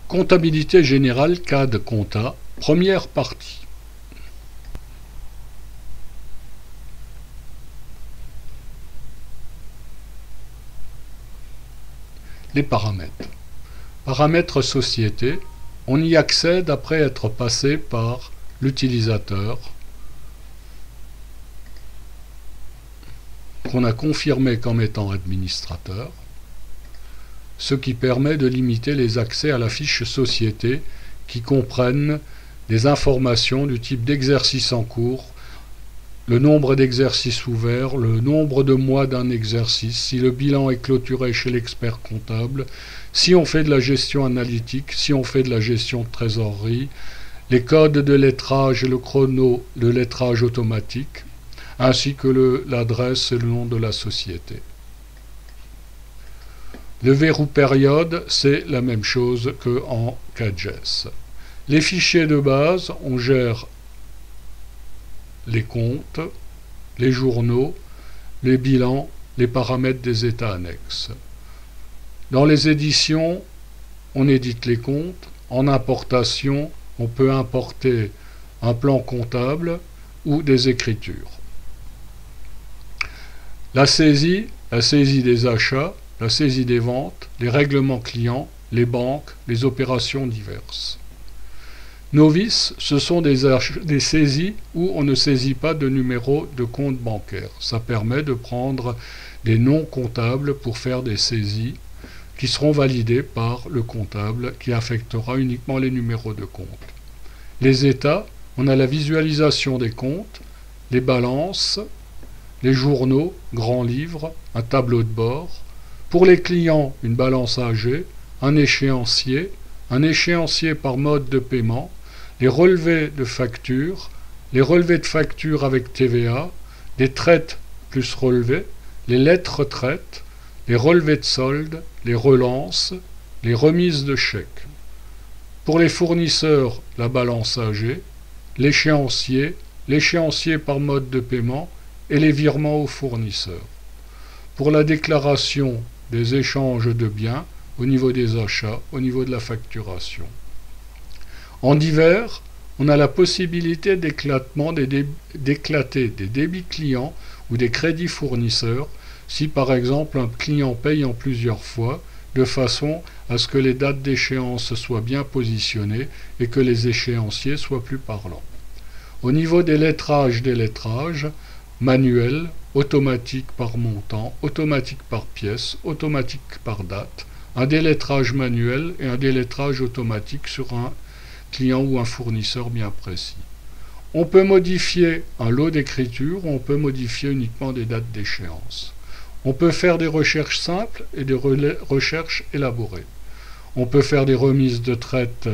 Comptabilité générale CAD Compta, première partie. Les paramètres. Paramètres société, on y accède après être passé par l'utilisateur qu'on a confirmé comme étant administrateur, ce qui permet de limiter les accès à la fiche société qui comprennent des informations du type d'exercice en cours, le nombre d'exercices ouverts, le nombre de mois d'un exercice, si le bilan est clôturé chez l'expert comptable, si on fait de la gestion analytique, si on fait de la gestion de trésorerie, les codes de lettrage et le chrono de lettrage automatique, ainsi que l'adresse et le nom de la société. Le verrou période, c'est la même chose qu'en CADGES. Les fichiers de base, on gère les comptes, les journaux, les bilans, les paramètres des états annexes. Dans les éditions, on édite les comptes. En importation, on peut importer un plan comptable ou des écritures. La saisie des achats, la saisie des ventes, les règlements clients, les banques, les opérations diverses. Novice, ce sont des saisies où on ne saisit pas de numéro de compte bancaire. Ça permet de prendre des noms comptables pour faire des saisies qui seront validées par le comptable qui affectera uniquement les numéros de compte. Les états, on a la visualisation des comptes, les balances, les journaux, grands livres, un tableau de bord. Pour les clients, une balance AG, un échéancier par mode de paiement, les relevés de factures, les relevés de factures avec TVA, les traites plus relevés, les lettres traites, les relevés de solde, les relances, les remises de chèques. Pour les fournisseurs, la balance AG, l'échéancier par mode de paiement et les virements aux fournisseurs. Pour la déclaration des échanges de biens, au niveau des achats, au niveau de la facturation. En divers, on a la possibilité d'éclater des débits clients ou des crédits fournisseurs si par exemple un client paye en plusieurs fois de façon à ce que les dates d'échéance soient bien positionnées et que les échéanciers soient plus parlants. Au niveau des lettrages, manuel, automatique par montant, automatique par pièce, automatique par date, un délettrage manuel et un délettrage automatique sur un client ou un fournisseur bien précis. On peut modifier un lot d'écriture, on peut modifier uniquement des dates d'échéance. On peut faire des recherches simples et des recherches élaborées. On peut faire des remises de traite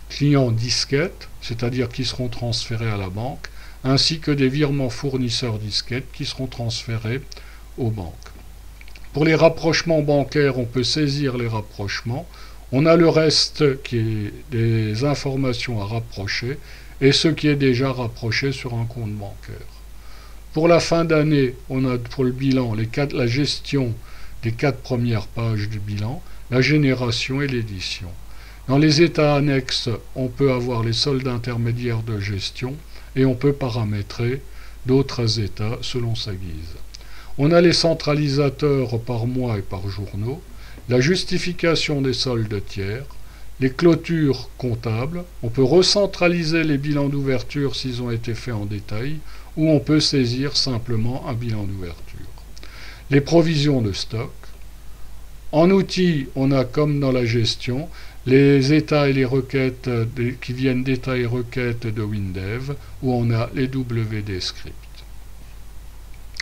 clients disquettes, c'est-à-dire qui seront transférés à la banque, ainsi que des virements fournisseurs disquettes qui seront transférés aux banques. Pour les rapprochements bancaires, on peut saisir les rapprochements. On a le reste qui est des informations à rapprocher et ce qui est déjà rapproché sur un compte bancaire. Pour la fin d'année, on a pour le bilan la gestion des 4 premières pages du bilan, la génération et l'édition. Dans les états annexes, on peut avoir les soldes intermédiaires de gestion et on peut paramétrer d'autres états selon sa guise. On a les centralisateurs par mois et par journaux, la justification des soldes tiers, les clôtures comptables, on peut recentraliser les bilans d'ouverture s'ils ont été faits en détail, ou on peut saisir simplement un bilan d'ouverture. Les provisions de stock. En outils, on a comme dans la gestion, les états et les requêtes qui viennent d'états et requêtes de WinDev, où on a les WD scripts.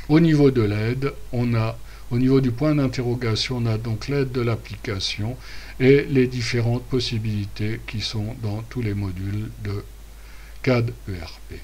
Au niveau de l'aide, au niveau du point d'interrogation, on a donc l'aide de l'application et les différentes possibilités qui sont dans tous les modules de CAD ERP.